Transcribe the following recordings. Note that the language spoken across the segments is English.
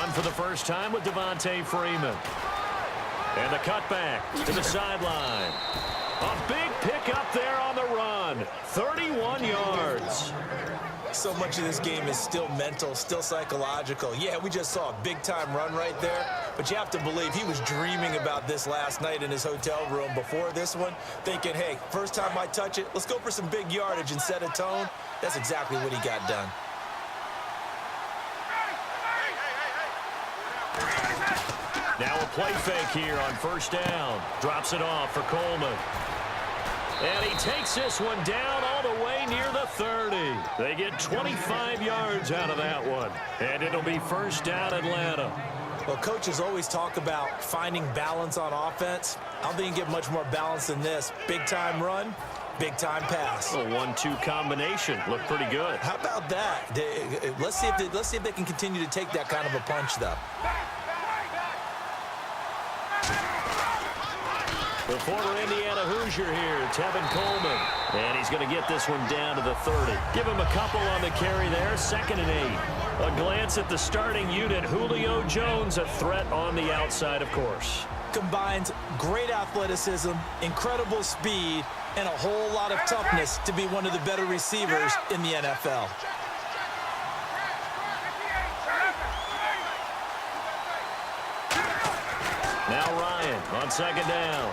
run for the first time with Devontae Freeman. And the cutback to the sideline. A big pickup there on the run. 31 yards. So much of this game is still mental, still psychological. Yeah, we just saw a big-time run right there, but you have to believe he was dreaming about this last night in his hotel room before this one, thinking, hey, first time I touch it, let's go for some big yardage and set a tone. That's exactly what he got done. Now a play fake here on first down. Drops it off for Coleman. And he takes this one down all the way near the 30. They get 25 yards out of that one. And it'll be first down Atlanta. Well, coaches always talk about finding balance on offense. I don't think you get much more balance than this. Big-time run, big-time pass. A 1-2 combination. Looked pretty good. How about that? Let's see if they can continue to take that kind of a punch, though. The former Indiana Hoosier here, Tevin Coleman. And he's going to get this one down to the 30. Give him a couple on the carry there, 2nd and 8. A glance at the starting unit. Julio Jones, a threat on the outside, of course. Combines great athleticism, incredible speed, and a whole lot of toughness to be one of the better receivers in the NFL. Now Ryan on 2nd down.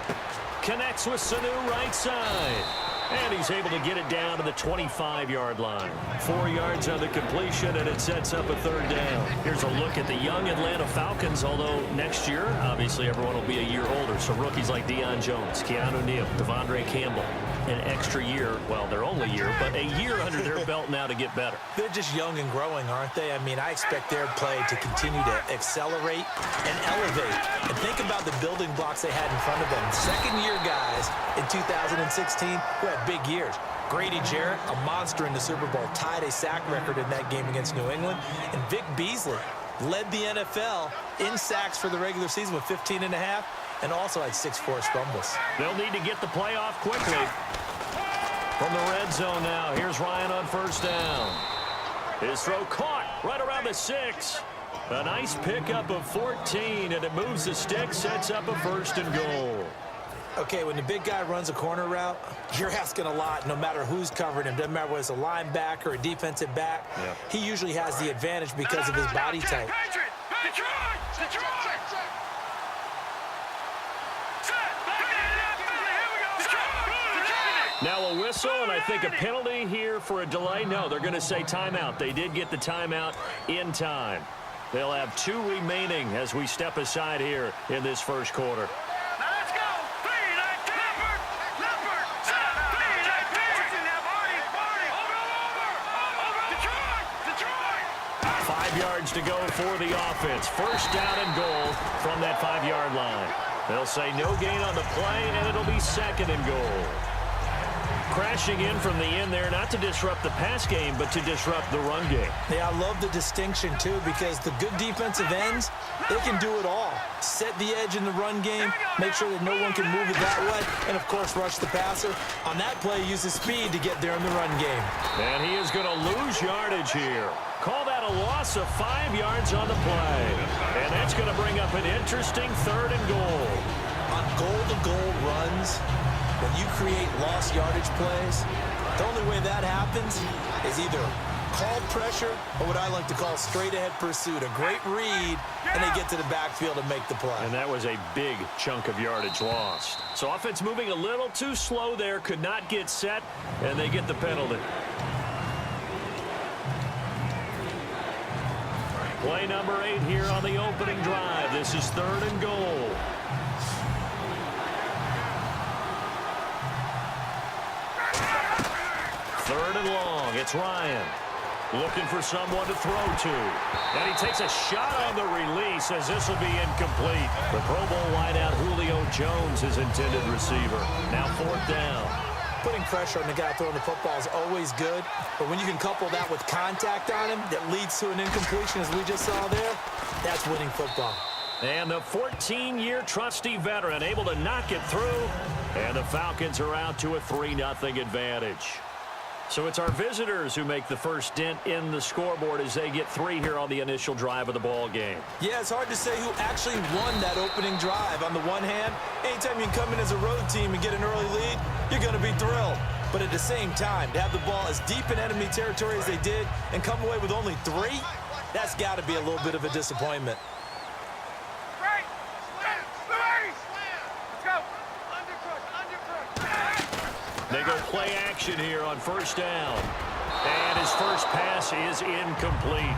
Connects with Sanu right side. And he's able to get it down to the 25-yard line. 4 yards on the completion, and it sets up a 3rd down. Here's a look at the young Atlanta Falcons, although next year, obviously, everyone will be a year older. So rookies like Deion Jones, Keanu Neal, Devondre Campbell, an extra year, well, their only year, but a year under their belt now to get better. They're just young and growing, aren't they? I mean, I expect their play to continue to accelerate and elevate. And think about the building blocks they had in front of them. Second-year guys in 2016 who had big years. Grady Jarrett, a monster in the Super Bowl, tied a sack record in that game against New England. And Vic Beasley led the NFL in sacks for the regular season with 15 and a half, and also had 6 forced fumbles. They'll need to get the play off quickly. From the red zone now, here's Ryan on first down. His throw caught right around the 6. A nice pickup of 14, and it moves the stick, sets up a 1st and goal. Okay, when the big guy runs a corner route, you're asking a lot no matter who's covering him. Doesn't matter whether it's a linebacker or a defensive back. Yeah. He usually has the advantage because of his body type. Now a whistle, and I think a penalty here for a delay. No, they're going to say timeout. They did get the timeout in time. They'll have 2 remaining as we step aside here in this first quarter. Let's go. 5 yards to go for the offense. First down and goal from that 5-yard line. They'll say no gain on the play, and it'll be 2nd and goal. Crashing in from the end there, not to disrupt the pass game, but to disrupt the run game. Yeah, I love the distinction, too, because the good defensive ends, they can do it all. Set the edge in the run game, make sure that no one can move it that way, and, of course, rush the passer. On that play, use the speed to get there in the run game. And he is going to lose yardage here. Call that a loss of 5 yards on the play. And that's going to bring up an interesting 3rd and goal. On goal-to-goal runs, when you create lost yardage plays, the only way that happens is either called pressure or what I like to call straight-ahead pursuit. A great read, and they get to the backfield and make the play. And that was a big chunk of yardage lost. So offense moving a little too slow there, could not get set, and they get the penalty. Play number 8 here on the opening drive. This is 3rd and goal. Third and long. It's Ryan looking for someone to throw to. And he takes a shot on the release as this will be incomplete. The Pro Bowl wideout Julio Jones, his intended receiver. Now 4th down. Putting pressure on the guy throwing the football is always good, but when you can couple that with contact on him that leads to an incompletion, as we just saw there, that's winning football. And the 14-year trusty veteran able to knock it through, and the Falcons are out to a 3-0 advantage. So it's our visitors who make the first dent in the scoreboard as they get 3 here on the initial drive of the ball game. Yeah, it's hard to say who actually won that opening drive. On the one hand, anytime you can come in as a road team and get an early lead, you're going to be thrilled. But at the same time, to have the ball as deep in enemy territory as they did and come away with only 3, that's got to be a little bit of a disappointment. They go play action here on first down. And his first pass is incomplete.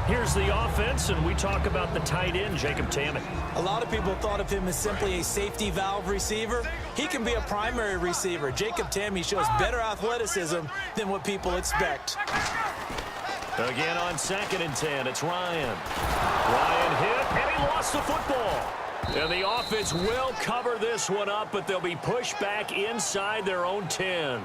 Here's the offense, and we talk about the tight end, Jacob Tammett. A lot of people thought of him as simply a safety valve receiver. He can be a primary receiver. Jacob Tammett shows better athleticism than what people expect. Again on 2nd and 10, it's Ryan. Ryan hit, and he lost the football. And the offense will cover this one up, but they'll be pushed back inside their own 10.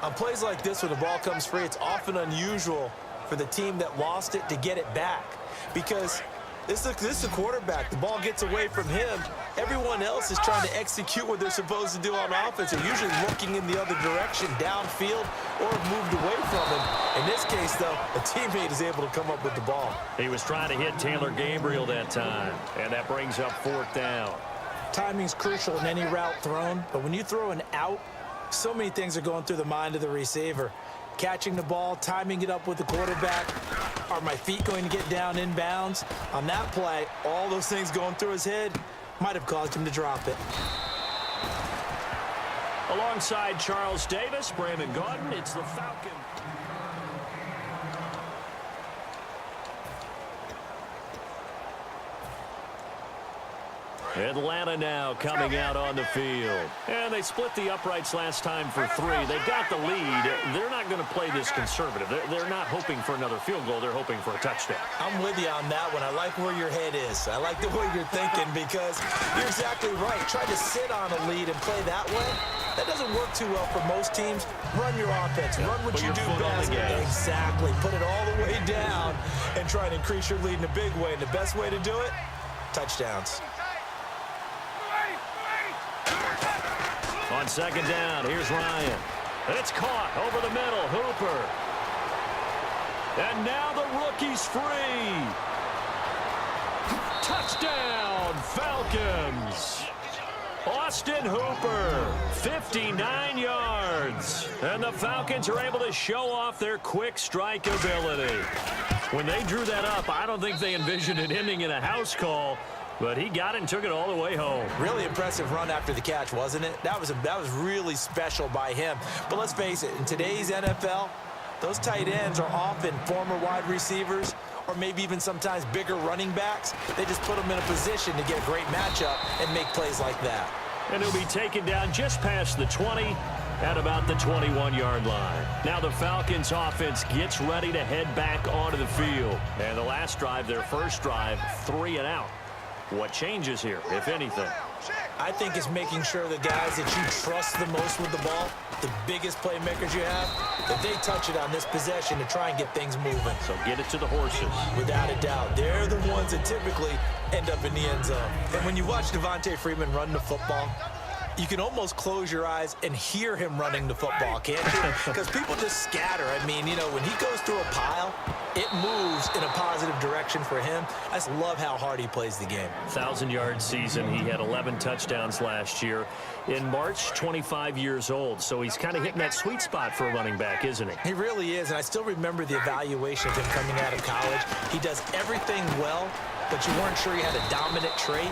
On plays like this, when the ball comes free, it's often unusual for the team that lost it to get it back. Because this is a quarterback. The ball gets away from him. Everyone else is trying to execute what they're supposed to do on offense. They're usually looking in the other direction, downfield, or moved away from him. In this case, though, a teammate is able to come up with the ball. He was trying to hit Taylor Gabriel that time, and that brings up 4th down. Timing's crucial in any route thrown, but when you throw an out, so many things are going through the mind of the receiver. Catching the ball, timing it up with the quarterback. Are my feet going to get down inbounds? On that play, all those things going through his head might have caused him to drop it. Alongside Charles Davis, Brandon Gaudin, it's the Falcons. Atlanta now coming out on the field. And they split the uprights last time for 3. They've got the lead. They're not going to play this conservative. They're not hoping for another field goal. They're hoping for a touchdown. I'm with you on that one. I like where your head is. I like the way you're thinking because you're exactly right. Try to sit on a lead and play that way. That doesn't work too well for most teams. Run your offense. Run what you do best. Exactly. Put it all the way down and try to increase your lead in a big way. And the best way to do it, touchdowns. On 2nd down, here's Ryan. It's caught over the middle. Hooper. And now the rookie's free. Touchdown, Falcons. Austin Hooper, 59 yards. And the Falcons are able to show off their quick strike ability. When they drew that up, I don't think they envisioned it ending in a house call. But he got it and took it all the way home. Really impressive run after the catch, wasn't it? That was really special by him. But let's face it, in today's NFL, those tight ends are often former wide receivers or maybe even sometimes bigger running backs. They just put them in a position to get a great matchup and make plays like that. And he'll be taken down just past the 20 at about the 21-yard line. Now the Falcons offense gets ready to head back onto the field. And the last drive, their first drive, 3 and out. What changes here, if anything? I think it's making sure the guys that you trust the most with the ball, the biggest playmakers you have, that they touch it on this possession to try and get things moving. So get it to the horses. Without a doubt. They're the ones that typically end up in the end zone. And when you watch Devontae Freeman run the football, you can almost close your eyes and hear him running the football, can't you? Because people just scatter. I mean, you know, when he goes through a pile, it moves in a positive direction for him. I just love how hard he plays the game. 1,000-yard season. He had 11 touchdowns last year. In March, 25 years old. So he's kind of hitting that sweet spot for a running back, isn't he? He really is, and I still remember the evaluation of him coming out of college. He does everything well, but you weren't sure he had a dominant trait.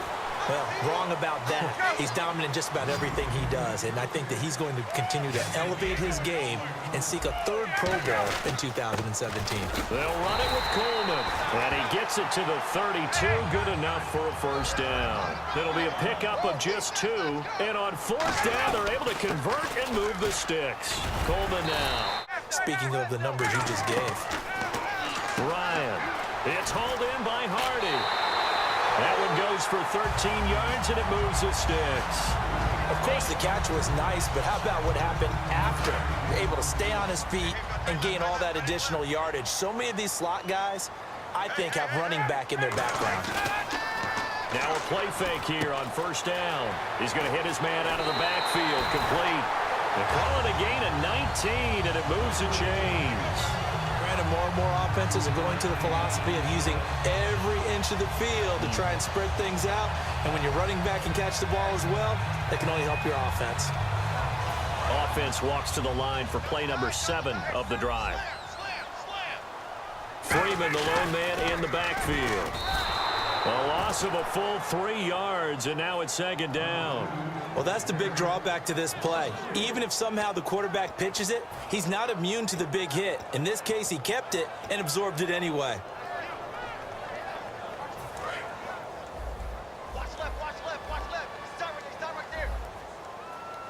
Well, wrong about that. He's dominant just about everything he does, and I think that he's going to continue to elevate his game and seek a 3rd Pro Bowl in 2017. They'll run it with Coleman, and he gets it to the 32, good enough for a first down. It'll be a pickup of just 2, and on 4th down, they're able to convert and move the sticks. Coleman now. Speaking of the numbers you just gave. Ryan, it's hauled in by Hardy. That one goes for 13 yards, and it moves the sticks. Of course, the catch was nice, but how about what happened after? You're able to stay on his feet and gain all that additional yardage. So many of these slot guys, I think, have running back in their background. Now a play fake here on first down. He's going to hit his man out of the backfield, complete. They call it a gain of 19, and it moves the chains. Brandon, more and more offenses are going to the philosophy of using every inch of the field to try and spread things out. And when you're running back and catch the ball as well, that can only help your offense. Offense walks to the line for play number 7 of the drive. Freeman, the lone man in the backfield. A loss of a full 3 yards, and now it's second down. Well, that's the big drawback to this play. Even if somehow the quarterback pitches it, he's not immune to the big hit. In this case, he kept it and absorbed it anyway. Watch left, watch left, watch left. Start right there.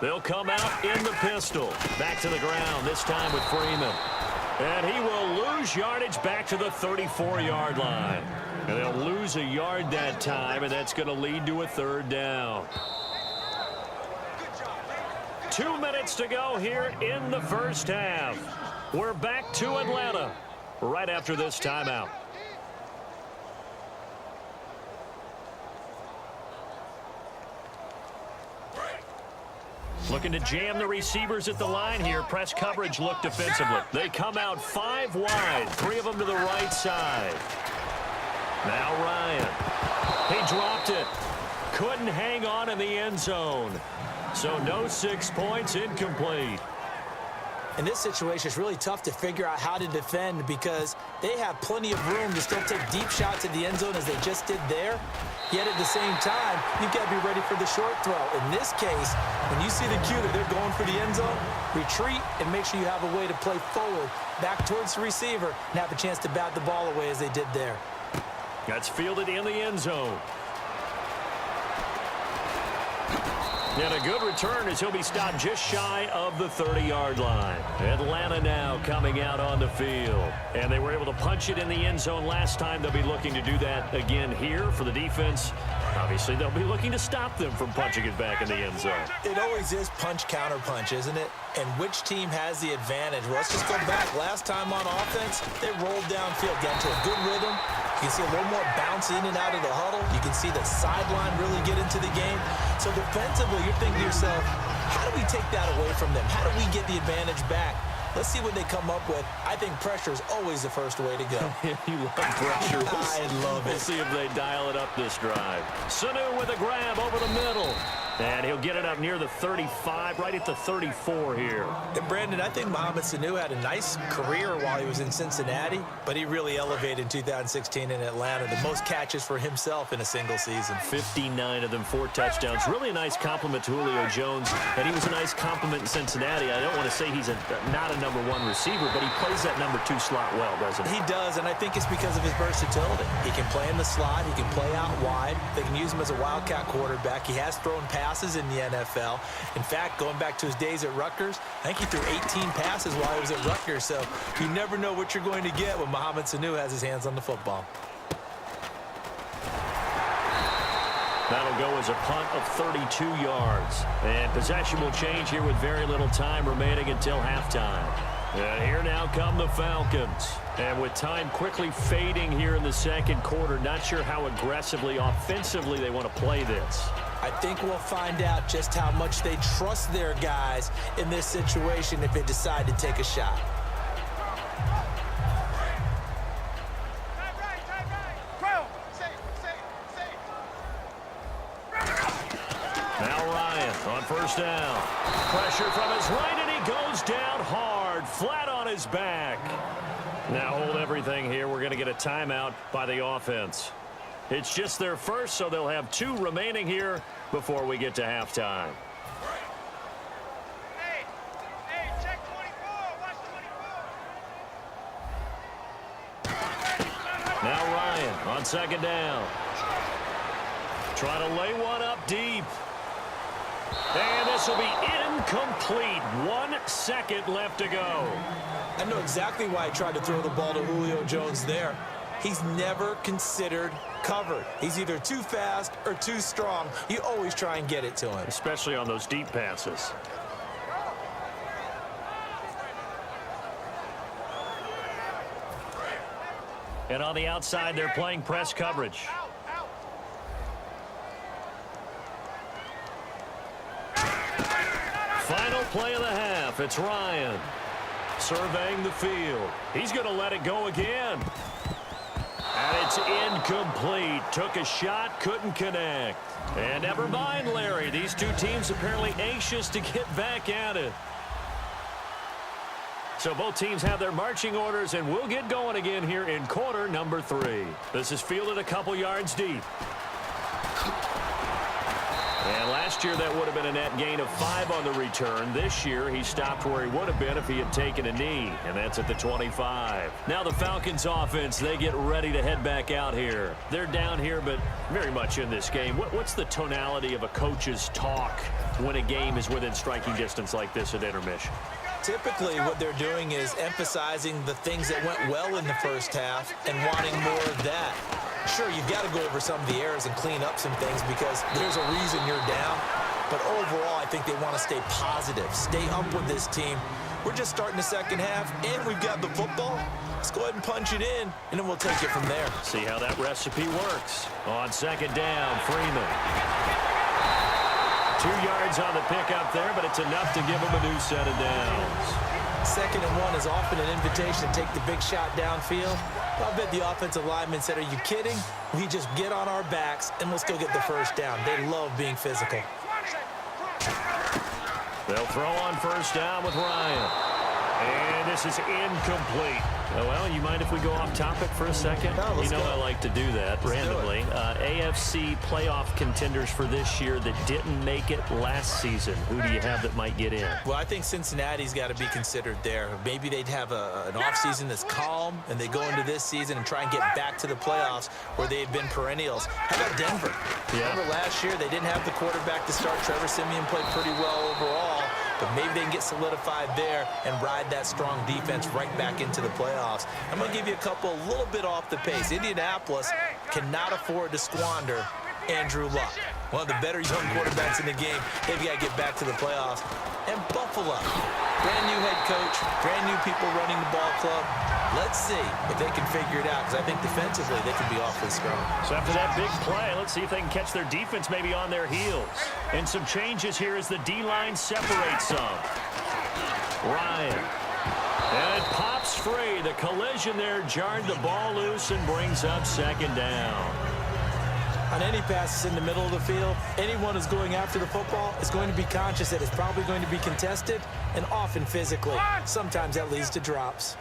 They'll come out in the pistol. Back to the ground, this time with Freeman. And he will lose yardage back to the 34-yard line. And they'll lose a yard that time, and that's going to lead to a third down. 2 minutes to go here in the first half. We're back to Atlanta right after this timeout. Looking to jam the receivers at the line here. Press coverage look defensively. They come out 5 wide, 3 of them to the right side. Now Ryan. He dropped it. Couldn't hang on in the end zone. So no 6 points, incomplete. In this situation, it's really tough to figure out how to defend because they have plenty of room to still take deep shots at the end zone as they just did there. Yet at the same time, you've got to be ready for the short throw. In this case, when you see the cue that they're going for the end zone, retreat and make sure you have a way to play forward, back towards the receiver, and have a chance to bat the ball away as they did there. That's fielded in the end zone. And a good return as he'll be stopped just shy of the 30-yard line. Atlanta now coming out on the field. And they were able to punch it in the end zone last time. They'll be looking to do that again here for the defense. Obviously, they'll be looking to stop them from punching it back in the end zone. It always is punch-counter-punch, isn't it? And which team has the advantage? Well, let's just go back. Last time on offense, they rolled downfield, got into a good rhythm. You can see a little more bounce in and out of the huddle. You can see the sideline really get into the game. So defensively, you're thinking to yourself, how do we take that away from them? How do we get the advantage back? Let's see what they come up with. I think pressure is always the first way to go. You love pressure. I love it. We'll see if they dial it up this drive. Sanu with a grab over the middle. And he'll get it up near the 35, right at the 34 here. And Brandon, I think Mohamed Sanu had a nice career while he was in Cincinnati, but he really elevated in 2016 in Atlanta. The most catches for himself in a single season. 59 of them, 4 touchdowns. Really a nice compliment to Julio Jones, and he was a nice compliment in Cincinnati. I don't want to say he's not a number 1 receiver, but he plays that number 2 slot well, doesn't he? He does, and I think it's because of his versatility. He can play in the slot. He can play out wide. They can use him as a wildcat quarterback. He has thrown passes in the NFL. In fact, going back to his days at Rutgers, I think he threw 18 passes while he was at Rutgers, so you never know what you're going to get when Mohamed Sanu has his hands on the football. That'll go as a punt of 32 yards. And possession will change here with very little time remaining until halftime. And here now come the Falcons. And with time quickly fading here in the second quarter, not sure how aggressively, offensively they want to play this. I think we'll find out just how much they trust their guys in this situation if they decide to take a shot. Now Ryan on first down. Pressure from his right, and he goes down hard, flat on his back. Now hold everything here. We're going to get a timeout by the offense. It's just their first, so they'll have 2 remaining here before we get to halftime. Hey, check 24. Watch 24. Now Ryan on second down. Trying to lay one up deep. And this will be incomplete. 1 second left to go. I know exactly why he tried to throw the ball to Julio Jones there. He's never considered covered. He's either too fast or too strong. You always try and get it to him. Especially on those deep passes. And on the outside, they're playing press coverage. Final play of the half. It's Ryan surveying the field. He's going to let it go again. And it's incomplete. Took a shot, couldn't connect. And never mind, Larry. These two teams apparently anxious to get back at it. So both teams have their marching orders, and we'll get going again here in quarter number 3. This is fielded a couple yards deep. And last year that would have been a net gain of 5 on the return. This year he stopped where he would have been if he had taken a knee, and that's at the 25. Now the Falcons offense, they get ready to head back out here. They're down here, but very much in this game. What's the tonality of a coach's talk when a game is within striking distance like this at intermission? Typically, what they're doing is emphasizing the things that went well in the first half and wanting more of that. Sure, you've got to go over some of the errors and clean up some things because there's a reason you're down. But overall, I think they want to stay positive, stay up with this team. We're just starting the second half, and we've got the football. Let's go ahead and punch it in, and then we'll take it from there. See how that recipe works. On second down, Freeman. 2 yards on the pickup there, but it's enough to give him a new set of downs. 2nd and 1 is often an invitation to take the big shot downfield. I bet the offensive lineman said, are you kidding? We just get on our backs and let's go get the first down. They love being physical. They'll throw on first down with Ryan. And this is incomplete. Oh, well, you mind if we go off topic for a second? No, let's go. I like to do that randomly. AFC playoff contenders for this year that didn't make it last season. Who do you have that might get in? Well, I think Cincinnati's got to be considered there. Maybe they'd have an offseason that's calm, and they go into this season and try and get back to the playoffs where they've been perennials. How about Denver? Yeah. Remember last year they didn't have the quarterback to start. Trevor Siemian played pretty well overall. But maybe they can get solidified there and ride that strong defense right back into the playoffs. I'm going to give you a couple a little bit off the pace. Indianapolis cannot afford to squander Andrew Luck, one of the better young quarterbacks in the game. They've got to get back to the playoffs. And Buffalo, brand new head coach, brand new people running the ball club. Let's see if they can figure it out, because I think defensively they can be awfully strong. So after that big play, let's see if they can catch their defense maybe on their heels. And some changes here as the D-line separates some. Ryan. And it pops free. The collision there jarred the ball loose and brings up second down. On any passes in the middle of the field, anyone who's going after the football is going to be conscious that it's probably going to be contested and often physically. Sometimes that leads to drops.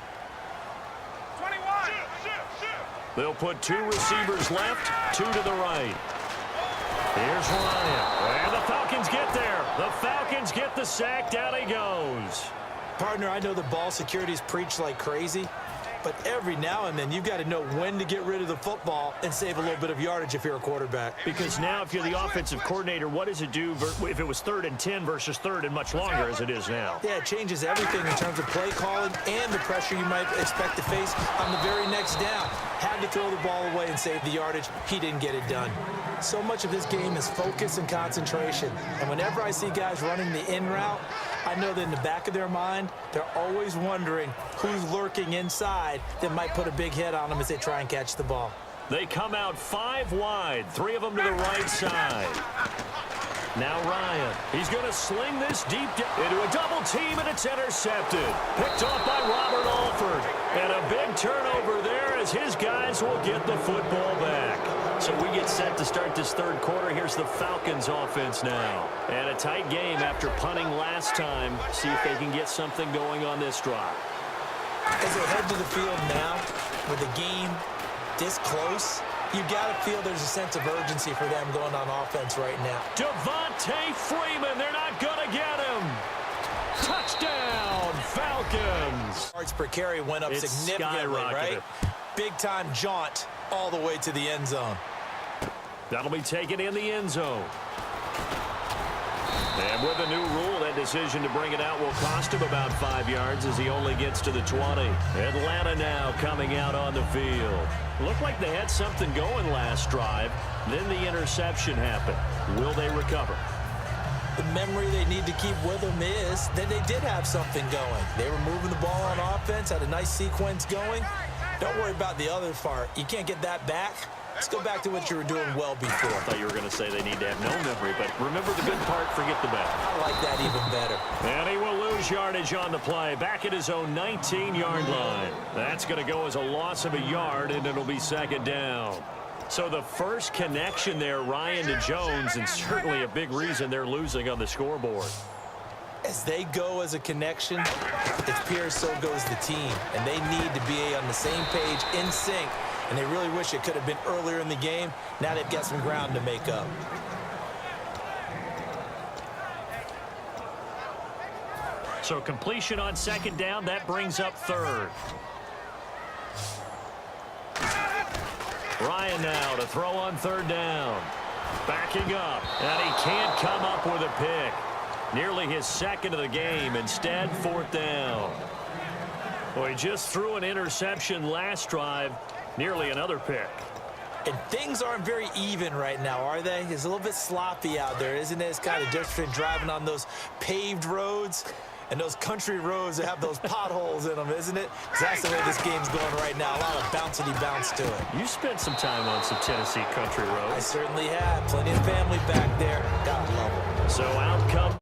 21. They'll put 2 receivers left, 2 to the right. Here's Ryan. And the Falcons get there. The Falcons get the sack. Down he goes. Partner, I know the ball security is preached like crazy, but every now and then you've got to know when to get rid of the football and save a little bit of yardage if you're a quarterback. Because now if you're the offensive coordinator, what does it do if it was 3rd and 10 versus 3rd and much longer as it is now? Yeah, it changes everything in terms of play calling and the pressure you might expect to face on the very next down. Had to throw the ball away and save the yardage. He didn't get it done. So much of this game is focus and concentration. And whenever I see guys running the in route, I know that in the back of their mind, they're always wondering who's lurking inside that might put a big hit on them as they try and catch the ball. They come out 5 wide, 3 of them to the right side. Now Ryan, he's going to sling this deep into a double team, and it's intercepted. Picked off by Robert Alford. And a big turnover there as his guys will get the football back. So we get set to start this 3rd quarter. Here's the Falcons offense now. And a tight game after punting last time. See if they can get something going on this drive. As they head to the field now, with the game this close, you got to feel there's a sense of urgency for them going on offense right now. Devontae Freeman, they're not going to get him. Touchdown, Falcons. Yards per carry went up significantly, right? Big-time jaunt all the way to the end zone. That'll be taken in the end zone. And with the new rule, that decision to bring it out will cost him about 5 yards as he only gets to the 20. Atlanta now coming out on the field. Looked like they had something going last drive. Then the interception happened. Will they recover? The memory they need to keep with them is that they did have something going. They were moving the ball on offense, had a nice sequence going. Don't worry about the other part. You can't get that back, Let's go back to what you were doing well before. I thought you were going to say they need to have no memory, but remember the good part, forget the bad. I like that even better. And he will lose yardage on the play, back at his own 19-yard line. That's going to go as a loss of a yard, and it'll be second down. So the first connection there, Ryan to Jones, and certainly a big reason they're losing on the scoreboard. As they go as a connection, it appears so goes the team. And they need to be on the same page, in sync. And they really wish it could have been earlier in the game. Now they've got some ground to make up. So completion on second down, that brings up third. Ryan now to throw on third down. Backing up, and he can't come up with a pick. Nearly his second of the game. Instead, fourth down. Well, he just threw an interception last drive. Nearly another pick. And things aren't very even right now, are they? It's a little bit sloppy out there, isn't it? It's kind of different driving on those paved roads and those country roads that have those potholes in them, isn't it? 'Cause that's the way this game's going right now. A lot of bouncy bounce to it. You spent some time on some Tennessee country roads. I certainly have. Plenty of family back there. God love them. So out comes